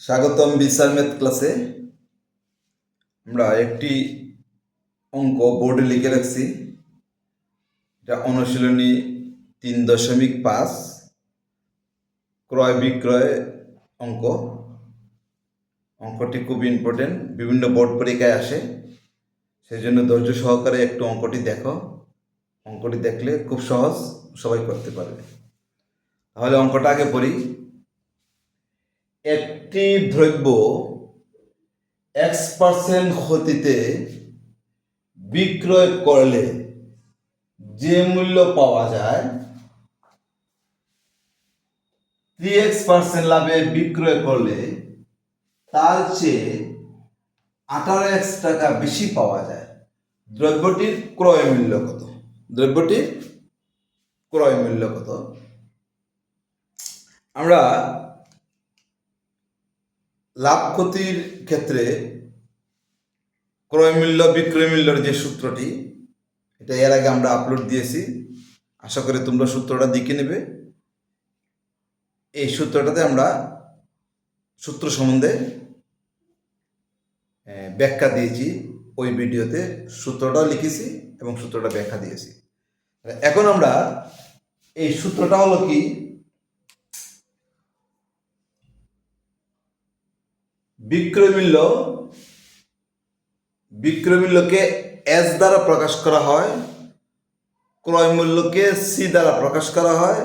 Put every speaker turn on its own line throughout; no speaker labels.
স্বাগতম বিচার ম্যাথ ক্লাসে। আমরা একটি অঙ্ক বোর্ডে লিখে রাখছি। এটা অনুশীলনী 3.5 ক্রয় বিক্রয় অঙ্ক। অঙ্কটি খুব ইম্পর্টেন্ট, বিভিন্ন বোর্ড পরীক্ষায় আসে, সেই জন্য ধৈর্য সহকারে একটু অঙ্কটি দেখো। অঙ্কটি দেখলে খুব সহজ, সবাই করতে পারবে। তাহলে অঙ্কটা আগে পড়ি। একটি দ্রব্য X% ক্ষতিতে বিক্রয় করলে যে মূল্য পাওয়া যায় 3x% লাভে বিক্রয় করলে তার চেয়ে 18x টাকা বেশি পাওয়া যায়। দ্রব্যটির ক্রয় মূল্য কত? দ্রব্যটির ক্রয় মূল্য কত? আমরা লাভ ক্ষতির ক্ষেত্রে ক্রয় মূল্য বিক্রয় মূল্যের যে সূত্রটি, এটা এর আগে আমরা আপলোড দিয়েছি, আশা করি তোমরা সূত্রটা দেখে নেবে। এই সূত্রটাতে আমরা সূত্র সম্বন্ধে ব্যাখ্যা দিয়েছি, ওই ভিডিওতে সূত্রটাও লিখেছি এবং সূত্রটা ব্যাখ্যা দিয়েছি। এখন আমরা এই সূত্রটা হলো কি, বিক্রয় মূল্যকে এস দ্বারা প্রকাশ করা হয়, ক্রয় মূল্যকে সি দ্বারা প্রকাশ করা হয়,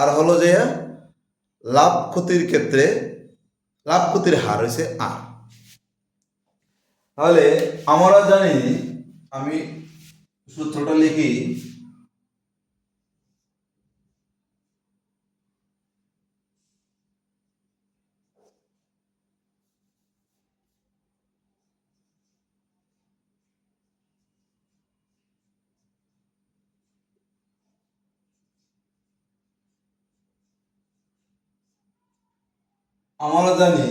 আর হলো যে লাভ ক্ষতির ক্ষেত্রে লাভ ক্ষতির হার হয়েছে আর। তাহলে আমরা জানি, আমি সূত্রটা লিখি। আমরা জানি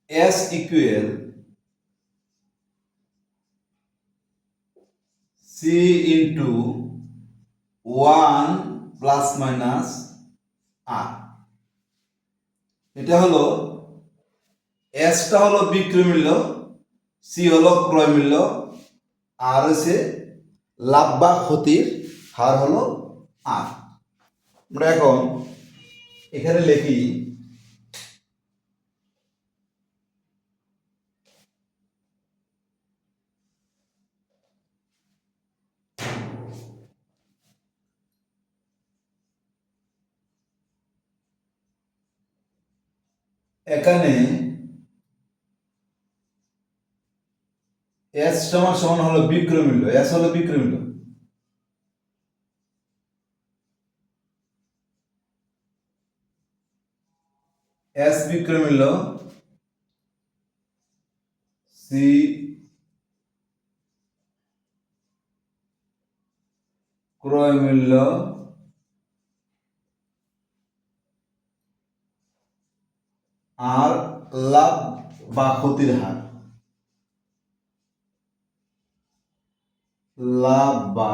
S equal C into 1 plus minus R. এটা হলো, এসটা হলো বিক্রয় মূল্য, সি হলো ক্রয় মূল্য, আর হচ্ছে লাভ বা ক্ষতির হার হলো আর। আমরা এখন এখানে লিখি এখানে এস সমান সমান হলো বিক্রয় মূল্য, এস হলো বিক্রয় মূল্য, এস বিক্রয় মূল্য, সি ক্রয় মূল্য, আর লাভ বা ক্ষতির হার, লাভ বা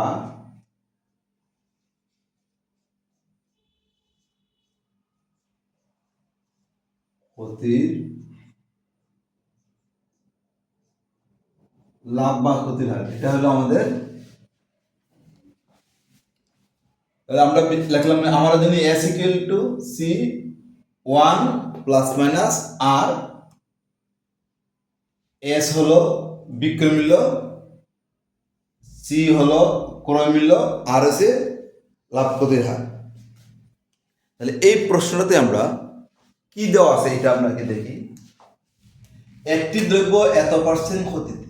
ক্ষতির হার। এটা হলো আমাদের, তাহলে আমরা লিখলাম, আমরা জানি S equal to C 1 plus minus R. S হলো বিক্রয় মূল্য, সি হলো ক্রয় মূল্য, আর হচ্ছে লাভ ক্ষতির হার। তাহলে এই প্রশ্নটাতে আমরা কি দেওয়া আছে এটা আপনাকে দেখি। একটি দ্রব্য এত পার্সেন্ট ক্ষতিতে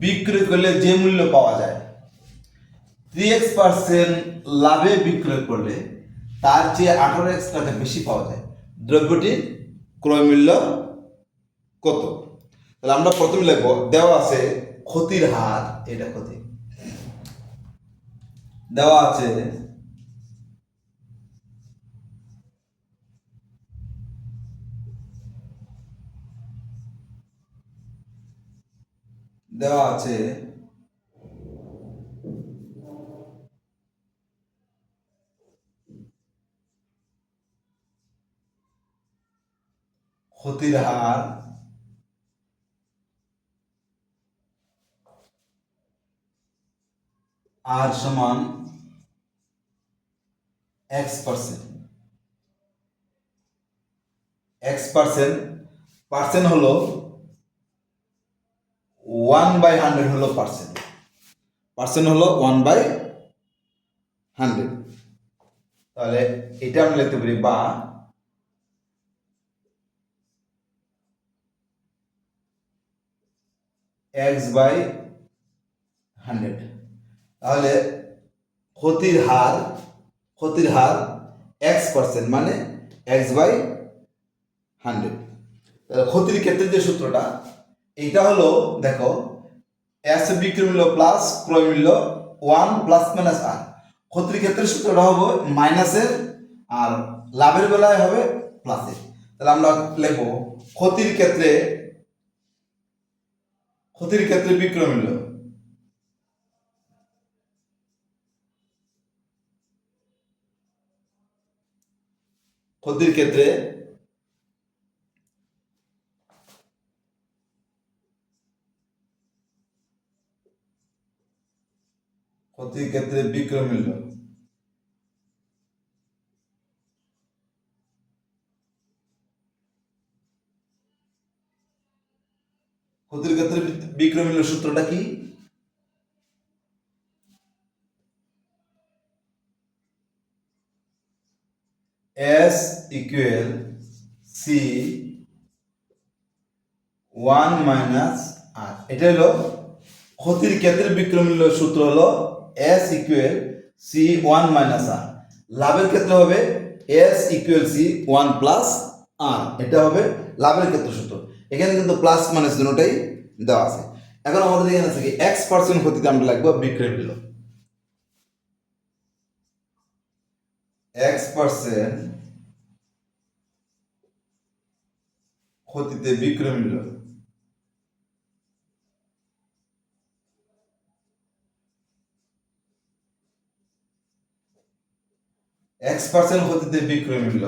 বিক্রয় করলে যে মূল্য পাওয়া যায় 3x% লাভে বিক্রয় করলে তার চেয়ে 18x টাকা বেশি পাওয়া যায়। দ্রব্যটির ক্রয় মূল্য কত? তাহলে আমরা প্রথমে লিখব, দেওয়া আছে ক্ষতির হার, এটা ক্ষতি দেওয়া আছে, দেওয়া আছে ক্ষতির হার আর সমান x%। x% পার্সেন্ট হলো 1/100 হলো পার্সেন্ট। পার্সেন্ট হলো 1/100। তাহলে এটা আমরা লিখতে পারি বা x/100। তাহলে ক্ষতির হার x% মানে x/100। তাহলে ক্ষতির ক্ষেত্রে যে সূত্রটা এটা হলো, দেখো এস বিক্রয় মূল্য প্লাস ক্রয় মূল্য 1 প্লাস মাইনাস আর। ক্ষতির ক্ষেত্রে সূত্রটা হবে মাইনাসের আর লাভের বেলায় হবে প্লাসের। তাহলে আমরা লিখবো ক্ষতির ক্ষেত্রে বিক্রয় মূল্য ক্ষতির ক্ষেত্রে বিক্রয় মূল্য ক্ষতির ক্ষেত্রে বিক্রয় মূল্য সূত্রটা কি? S equal C 1 minus R. এটা হলো ক্ষতির ক্ষেত্রে বিক্রয় মূল্য সূত্র হলো S ইকুয়াল সি 1 মাইনাস আর। লাভের ক্ষেত্রে হবে S equal C 1 plus R. এটা হবে লাভের ক্ষেত্রে সূত্র। এখানে কিন্তু প্লাস মাইনাস দুটোটাই দেওয়া আছে। এখন আমাদের এখানে আছে কি x% ক্ষতিতে আমরা লিখব বিক্রয় মূল্য। x% ক্ষতিতে বিক্রয় মূল্য x% ক্ষতিতে বিক্রয় মূল্য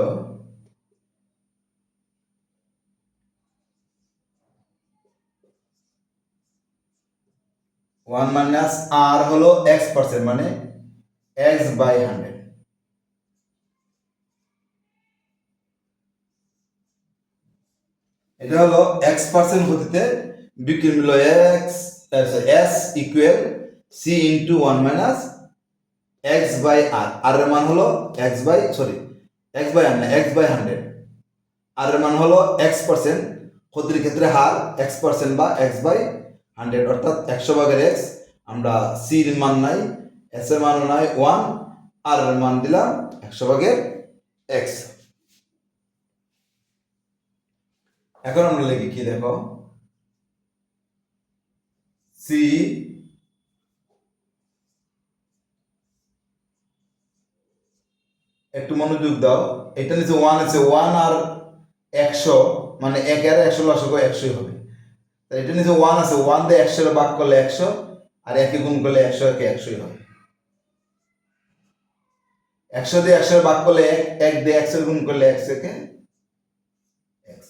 1 মাইনাস আর হলো x% মানে x/100। এটা হলো x% ক্ষতিতে বিক্রয় মূল্য s equal C into 1 minus x/r। R এর মান হলো x/100। আর এর মান হলো x%। ক্ষতির ক্ষেত্রে হার x% বা x/100 অর্থাৎ 100 ভাগের x। আমরা সি এর মান নাই, এস এর মান নাই 1, আর এর মান দিলাম 100 ভাগের x। এখন আমরা লিখি কি, দেখো সি একটু মনোযোগ দাও। এটা নিচে 1 আছে, 1 আর 100 মানে 1 আর 100 লসাগু 100 হবে। তাই এটা নিচে 1 আছে, 1 দিয়ে 100 এর ভাগ করলে 100 আর 1 গুণ করলে 100 একে 100 হবে। 100 দিয়ে 100 এর ভাগ করলে 1, 1 দিয়ে 100 গুণ করলে 1 একে x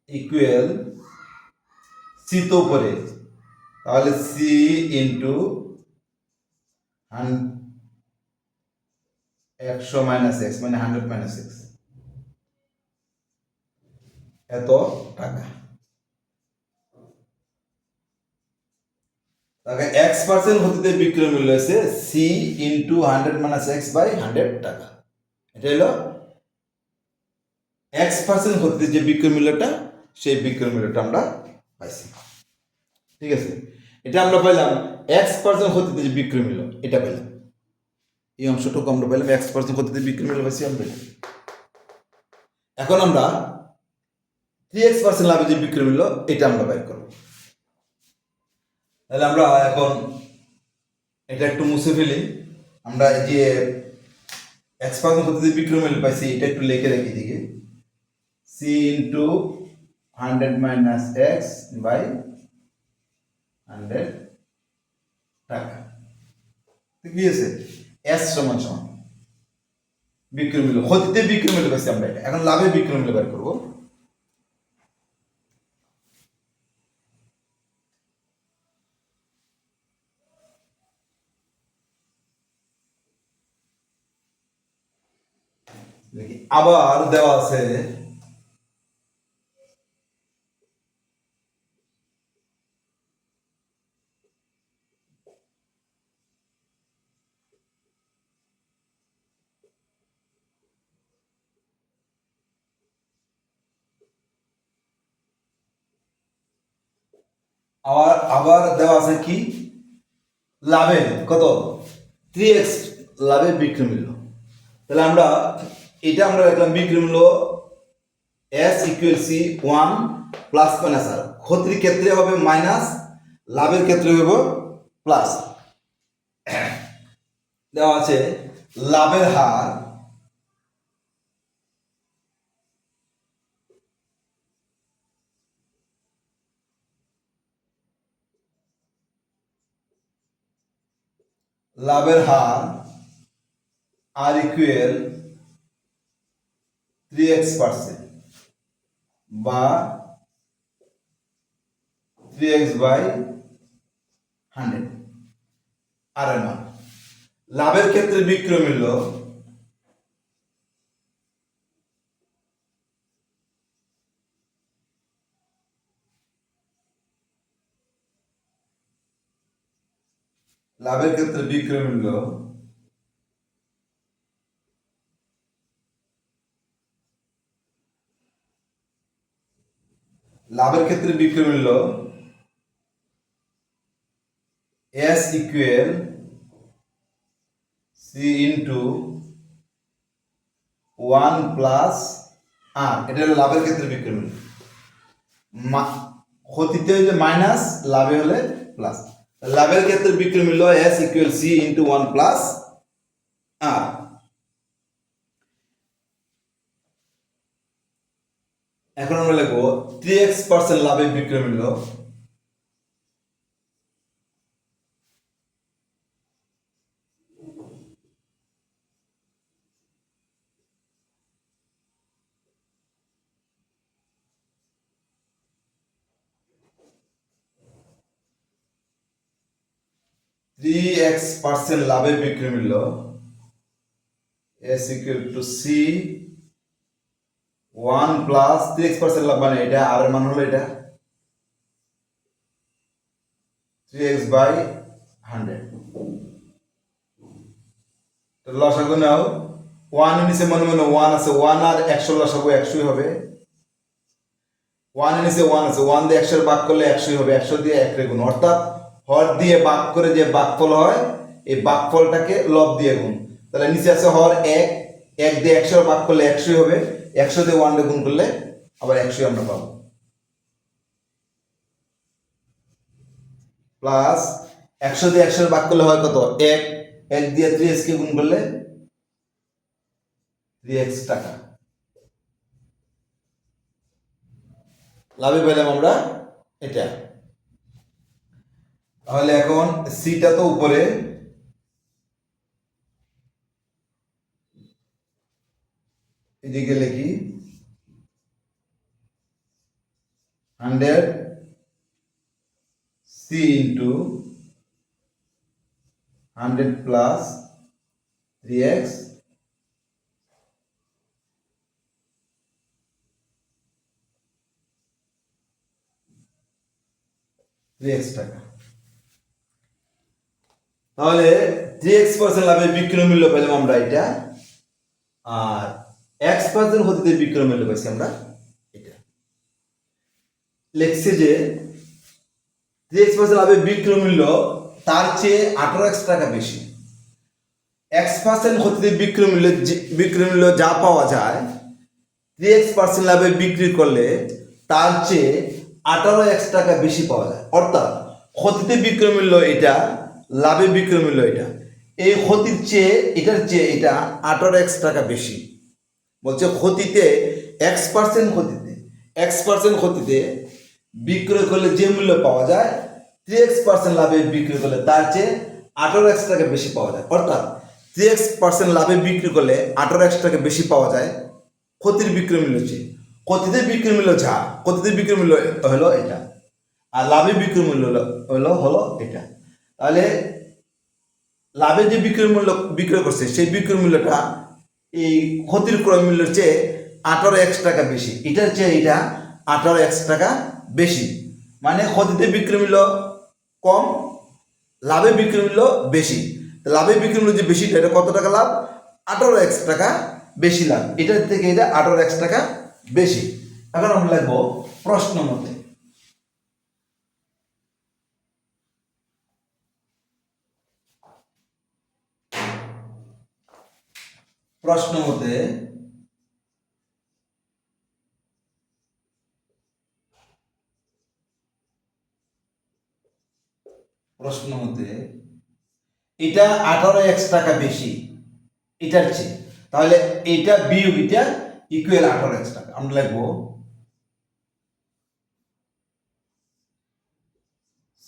ইকুয়াল সি তো উপরে, তাহলে সি ইন্টু 100 মাইনাস x মানে 100 মাইনাস x এত টাকা। তাহলে x% ক্ষতিতে বিক্রয় মূল্য হচ্ছে সি ইন্টু 100 মাইনাস x/100 টাকা। এটা হলো x% ক্ষতিতে যে বিক্রয় মূল্যটা, সেই বিক্রয় মূল্যটা আমরা পাইছি। ঠিক আছে, এটা আমরা পাইলাম x% ক্ষতিতে যে বিক্রয় মূল্য, এটা পাইলাম। এই অংশটুকু আমরা পাইলাম x% ক্ষতিতে বিক্রয় মূল্য পাইছি আমরা। এখন আমরা 3x% লাভে যে বিক্রয় মূল্য, এটা আমরা বের করব। তাহলে আমরা এখন এটা একটু মুছে ফেলি। আমরা যে x% ক্ষতিতে বিক্রয় মূল্য পাইছি এটা একটু লিখে রাখি দিকে, C into 100 minus x by 100 টাকা। কি আছে? এস সমান সমান বিক্রয় মূল্য, ক্ষতিতে বিক্রয় মূল্য পাইছি আমরা এটা। এখন লাভে বিক্রয় মূল্য বের করব। আবার দেওয়া আছে আবার দেওয়া আছে কি লাভে কত 3x লাভে বিক্রয় মূল্য। তাহলে আমরা এটা আমরা লিখলাম বিক্রয় মূল্য S equal C 1 plus minus R, ক্ষতির ক্ষেত্রে হবে মাইনাস, লাভের ক্ষেত্রে হবে প্লাস। দেওয়া আছে লাভের হার আর ইকুয়াল 3x% বা 3x/100 আর এর মান। লাভের ক্ষেত্রে বিক্রয় মূল্য লাভের ক্ষেত্রে বিক্রয় মূল্য S equal C into 1 plus R, এটা হলো লাভের ক্ষেত্রে বিক্রয় মূল্য। ক্ষতিতে হলে মাইনাস, লাভে হলে প্লাস। লাভের ক্ষেত্রে বিক্রয় মূল্য S equal C into 1 plus R. এখন আমরা লিখবো 3x% লাভের বিক্রয় মূল্য লাভের বিক্রয় মূল্য S equal to C 1 plus 3x% লাভ, মানে এটা আর এর মান হলো এটা 3x/100। তো লসাগু নাও, 1 এর নিচে মনে মনে 1 আছে, 1 আর 100 লসাগু 100 হবে। 1 এর নিচে 1 আছে, 1 দিয়ে 100 ভাগ করলে 100 হবে, 100 দিয়ে 1 রে গুণ, অর্থাৎ হর দিয়ে ভাগ করে যে ভাগফল হয় এই ভাগফলটাকে লব দিয়ে গুণ। তাহলে নিচে আছে হর 1, 1 দিয়ে 100 ভাগ করলে 100 হবে, 100 দিয়ে 1 রে গুণ করলে আবার 100 আমরা পাবো। প্লাস 100 দিয়ে 100 ভাগ করলে হয় কত 1, 1 দিয়ে 3x কে গুণ করলে 3x টাকা। লাভে পেলাম আমরা এটা। তাহলে এখন সিটা তো উপরে, এদিকে লিখি 100 সি ইন্টু 100 প্লাস 3x টাকা। তাহলে 3x% লাভের বিক্রয় মূল্য পেলাম আমরা এটা, আর x% ক্ষতিতে বিক্রয় মূল্য পাইছি আমরা এটা। লেখছে যে 3x% লাভের বিক্রয় মূল্য তার চেয়ে 18x টাকা বেশি। x% ক্ষতিতে বিক্রয় মূল্য যা পাওয়া যায় 3x% লাভে বিক্রি করলে তার চেয়ে 18x টাকা বেশি পাওয়া যায়। অর্থাৎ ক্ষতিতে বিক্রয় মূল্য এটা, লাভে বিক্রয় মূল্য এটা, এই ক্ষতির চেয়ে এটার চেয়ে এটা 18x টাকা বেশি। বলছে ক্ষতিতে x% ক্ষতিতে বিক্রয় করলে যে মূল্য পাওয়া যায় 3x% লাভে বিক্রি করলে তার চেয়ে 18x টাকা বেশি পাওয়া যায়। অর্থাৎ 3x% লাভে বিক্রি করলে 18x টাকা বেশি পাওয়া যায় ক্ষতির বিক্রয় মূল্য চেয়ে। ক্ষতিতে বিক্রয় মূল্য যা, ক্ষতিতে বিক্রয় মূল্য হলো এটা, আর লাভে বিক্রয় মূল্য হলো এটা। তাহলে লাভে যে বিক্রয় মূল্য বিক্রয় করছে সেই বিক্রয় মূল্যটা এই ক্ষতির ক্রয় মূল্যের চেয়ে 18x টাকা বেশি, এটার চেয়ে এটা 18x টাকা বেশি। মানে ক্ষতিতে বিক্রয় মূল্য কম, লাভে বিক্রয় মূল্য বেশি। লাভে বিক্রয় মূল্য যে বেশিটা, এটা কত টাকা লাভ? 18x টাকা বেশি লাভ, এটার থেকে এটা 18x টাকা বেশি। এখন আমরা লিখবো প্রশ্ন মতে। প্রশ্ন মতে এটা 18x টাকা বেশি এটার চেয়ে, তাহলে এটা বিয়োগ এটা ইকুয়াল 18x টাকা। আমরা লিখবো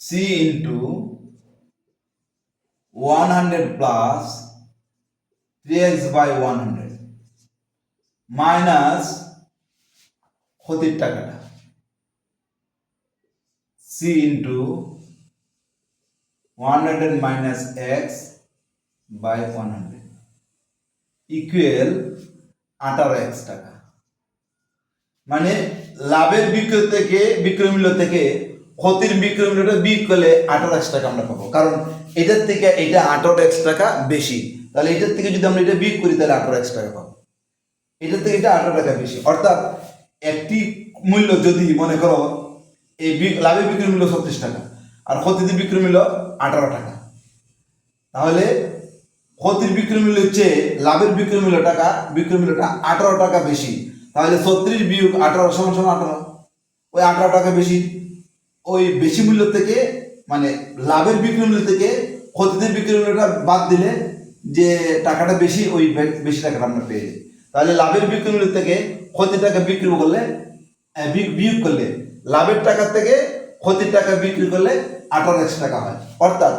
c into 100 plus 3x by 100 minus ক্ষতির টাকাটা c into 100 minus x by 100 equal 18x টাকা। মানে লাভের বিক্রয় থেকে বিক্রয় মূল্য থেকে ক্ষতির বিক্রয় মূল্যটা বিয়োগ করলে 18x টাকা আমরা পাবো, কারণ এটার থেকে এটা 18x টাকা বেশি। তাহলে এটার থেকে যদি আমরা এটা বিয়োগ করি তাহলে 18x টাকা পাবো, এটার থেকে এটা 18 টাকা বেশি। অর্থাৎ একটি মূল্য যদি মনে করো এই লাভের বিক্রয় মূল্য 36 টাকা আর ক্ষতিতে বিক্রয় মূল্য 18 টাকা, তাহলে ক্ষতির বিক্রয় মূল্য হচ্ছে লাভের বিক্রয় মূল্যটা 18 টাকা বেশি। তাহলে 36 বিয়োগ 18 সমান 18, ওই 18 টাকা বেশি। ওই বেশি মূল্য থেকে মানে লাভের বিক্রয় মূল্য থেকে ক্ষতিতে বিক্রয় মূল্যটা বাদ দিলে যে টাকাটা বেশি, ওই বেশি টাকাটা আমরা পেয়ে যাই। তাহলে লাভের বিক্রয় মূল্য থেকে ক্ষতির টাকা বিক্রি করলে বিয়োগ করলে লাভের টাকা থেকে ক্ষতির টাকা বিক্রি করলে 18x টাকা হয়। অর্থাৎ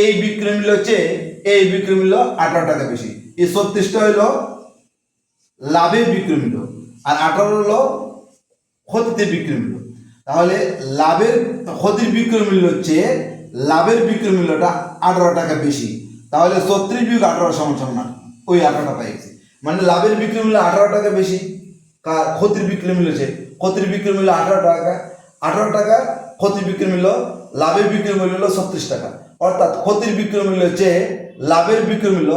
এই বিক্রয় মূল্য হচ্ছে এই বিক্রয় মূল্য 18 টাকা বেশি। এই 36টা হলো লাভের বিক্রয় মূল্য আর 18 হলো ক্ষতিতে বিক্রয় মূল্য। তাহলে ক্ষতির বিক্রয় মূল্য হচ্ছে লাভের বিক্রয় মূল্যটা 18 টাকা বেশি। তাহলে 36 বিয়োগ 18 সমান ওই 18 টাকা পাইছি। মানে লাভের বিক্রয় মূল্য 18 টাকা বেশি, ক্ষতির বিক্রয় মূল্য হচ্ছে ক্ষতির বিক্রয় মূল্য 18 টাকা, 18 টাকা ক্ষতির বিক্রয় মূল্য, লাভের বিক্রয় মূল্য হলো 36 টাকা। অর্থাৎ ক্ষতির বিক্রয় মূল্য হচ্ছে লাভের বিক্রয় মূল্য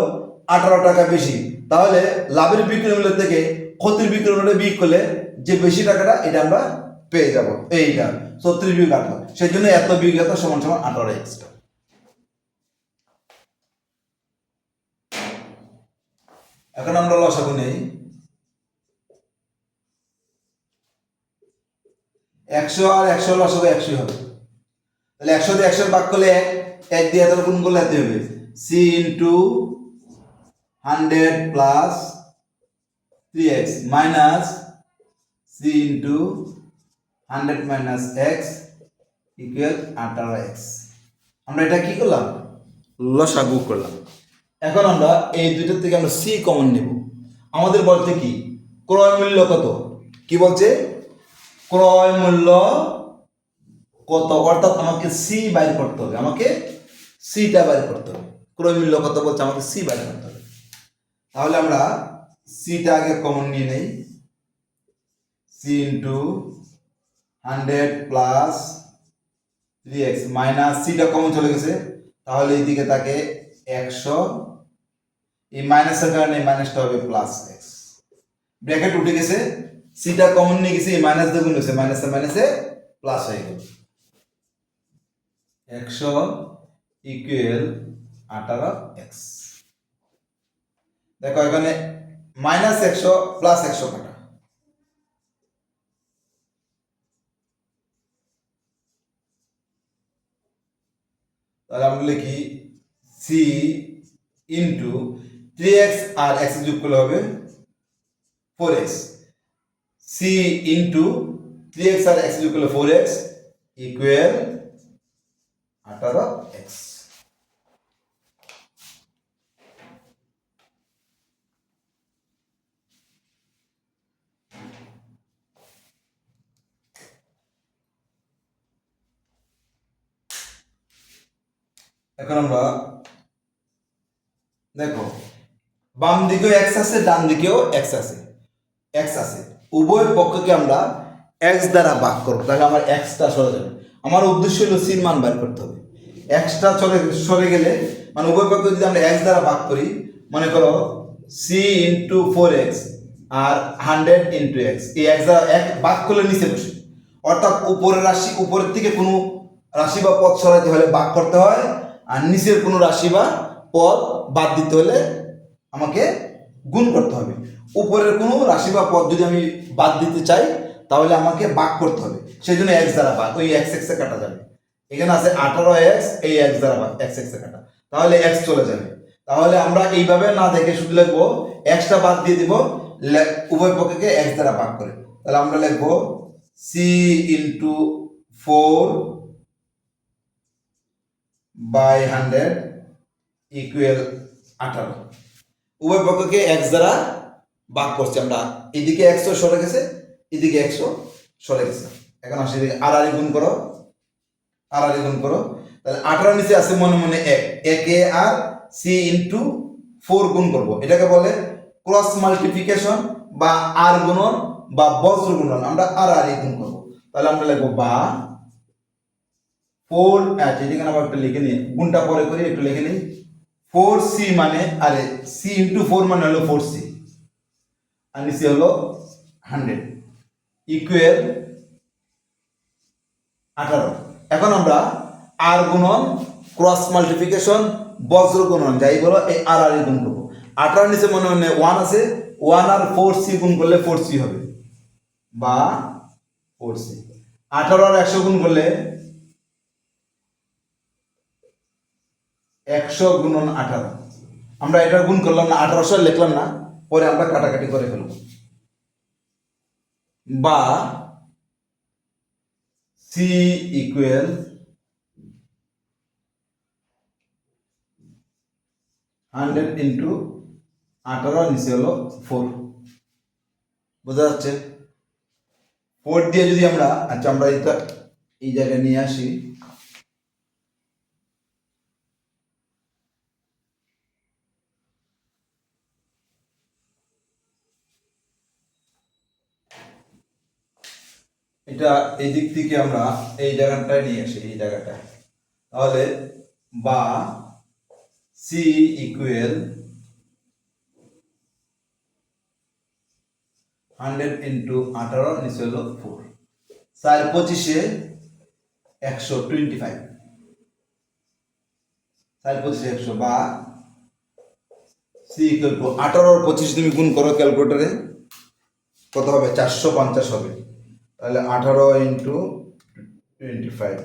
18 টাকা বেশি। তাহলে লাভের বিক্রয় মূল্য থেকে ক্ষতির বিক্রয় মূল্য বিয়োগ করলে যে বেশি টাকাটা এটা আমরা পেয়ে যাব, এইটা 36 বিয়োগ 18। সেই জন্য এত বিয়োগ এত সমান 18x। এখন আমরা লসাগু নেই। 100 আর 100 লসাগু 100 হবে। তাহলে 100 দিয়ে 100 ভাগ করলে 1 দিয়ে এত গুণ করলে এত হবে c into 100 plus 3x minus c into 100 minus x equal 18x। আমরা এটা কি করলাম? লসাগু করলাম। এখন আমরা এই দুইটার থেকে আমরা c কমন নেব। আমাদের বলতে কি ক্রয় মূল্য কত, কি বলছে ক্রয় মূল্য কত, অর্থাৎ আমাকে সি বাইর করতে হবে, আমাকে সিটা বাইর করতে হবে। ক্রয় মূল্য কত বলছে, আমাকে সি বাইর করতে হবে। তাহলে আমরা সিটা আগে কমন নিয়ে নেই, C into 100 plus 3x minus সিটা কমন চলে গেছে, তাহলে এইদিকে তাকে 100, এই মাইনাসের কারণে মাইনাসটা হবে প্লাস x, ব্র্যাকেট উঠে গেছে, সিটা কমন নিয়ে গেছে, এই মাইনাস দিয়ে গুণ হয়েছে, মাইনাসে মাইনাসে প্লাস হয়ে গেল। 100 ইকুয়াল 18x। দেখো এখানে মাইনাস 100 প্লাস 100 কাটা, তাহলে আমরা লিখি c ইন্টু 3x আর x যোগ করলে হবে 4x, c ইন্টু 3x আর x যোগ করলে 4x ইকুয়াল 18x। এখন আমরা দেখো বাম দিকেও এক্স আছে, ডান দিকেও এক্স আছে, উভয় পক্ষকে আমরা এক্স দ্বারা ভাগ করবো, তাহলে আমার এক্সটা সরে যাবে। আমার উদ্দেশ্য হলো সির মান বের করতে হবে। এক্সটা সরে গেলে মানে উভয় পক্ষকে যদি আমরা এক্স দ্বারা ভাগ করি, মনে করো সি ইন্টু 4x আর 100 ইন্টু এক্স, এই এক্স দ্বারা এক ভাগ করলে নিচে বসে, অর্থাৎ উপরের রাশি, উপরের থেকে কোনো রাশি বা পদ সরাইতে হলে ভাগ করতে হয়, আর নিচের কোনো রাশি বা পদ বাদ দিতে হলে আমাকে গুণ করতে হবে। উপরের কোনো রাশি বা পদ যদি আমি বাদ দিতে চাই তাহলে আমাকে ভাগ করতে হবে, সেই জন্য এক্স দ্বারা ভাগ, ওই এক্স এক্সে কাটা যাবে। এখানে আছে 18x, এই এক্স দ্বারা ভাগ, এক্স এক্সে কাটা, তাহলে এক্স চলে যাবে। তাহলে আমরা এইভাবে না দেখে শুধু লিখবো এক্সটা বাদ দিয়ে দিব, উভয় পক্ষকে এক্স দ্বারা ভাগ করে, তাহলে আমরা লিখবো সি ইন্টু 4/100 ইকুয়াল 18। উভয় পক্ষকে এক্স দ্বারা ভাগ করছি আমরা, এদিকে একশো সরে গেছে, এদিকে একশো সরে গেছে। এখন আসে আর গুণ করো, গুণ করো, তাহলে 18 নিচে আছে মনে মনে এক, একে আর সি ইন্টু 4 গুণ করবো, এটাকে বলে ক্রস মাল্টিপ্লিকেশন বা আর গুণন বা বজ্র গুণন, আমরা আর গুণ করবো। তাহলে আমরা লিখবো বা 4, এদিকে আমরা একটা লিখে নিই, গুণটা পরে করি, একটু লিখে নিই। 4c মানে আরে c ইন্টু 4 মানে হলো 4c, আর নিচে হলো 100 ইকুয়াল 18। এখন আমরা আর গুণন, ক্রস মাল্টিপ্লিকেশন, বজ্র গুণন যাই বলো, এই আর গুণ করবো। 18 নিচে মনে মনে 1 আছে, 1 আর 4c গুণ করলে 4c হবে বা 4c। 18 আর 100 গুণ করলে 100 গুণন 18, আমরা এটা গুণ করলাম না, 1800 লিখলাম না, পরে আমরা কাটাকাটি করে ফেলব, বা সি ইকুয়াল 100 ইন্টু 18, নিচে হলো 4, বোঝা যাচ্ছে? 4 দিয়ে যদি আমরা, আচ্ছা আমরা এটা এই জায়গায় নিয়ে আসি, এটা এই দিক থেকে আমরা এই জায়গাটায় নিয়ে আসি, এই জায়গাটায়, তাহলে বা সি ইকুয়াল 100 ইন্টু 18, নিচে হলো 4, 4 25 125, 4 25 100, বা সি ইকুয়াল টু 18 আর 25 তুমি গুণ করো ক্যালকুলেটরে, কত হবে? 450 হবে। তাহলে 18 ইন্টু 25,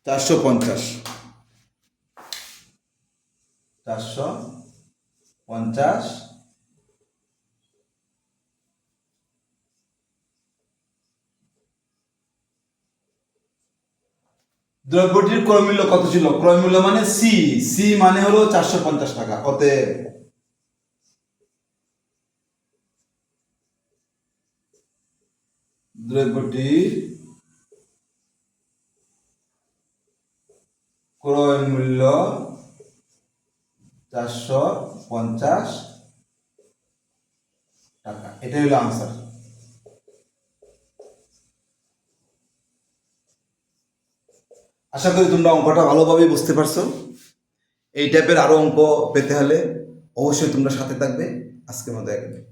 450, 450 দ্রব্যটির ক্রয় মূল্য কত ছিল? ক্রয় মূল্য মানে সি, সি মানে হলো 450 টাকা। অতএব দ্রব্যটির ক্রয় মূল্য 450 টাকা, এটাই হলো আনসার। আশা করি তোমরা অঙ্কটা ভালোভাবে বুঝতে পারছো। এই টাইপের আরো অঙ্ক পেতে হলে অবশ্যই তোমরা সাথে থাকবে। আজকের মতো একদম।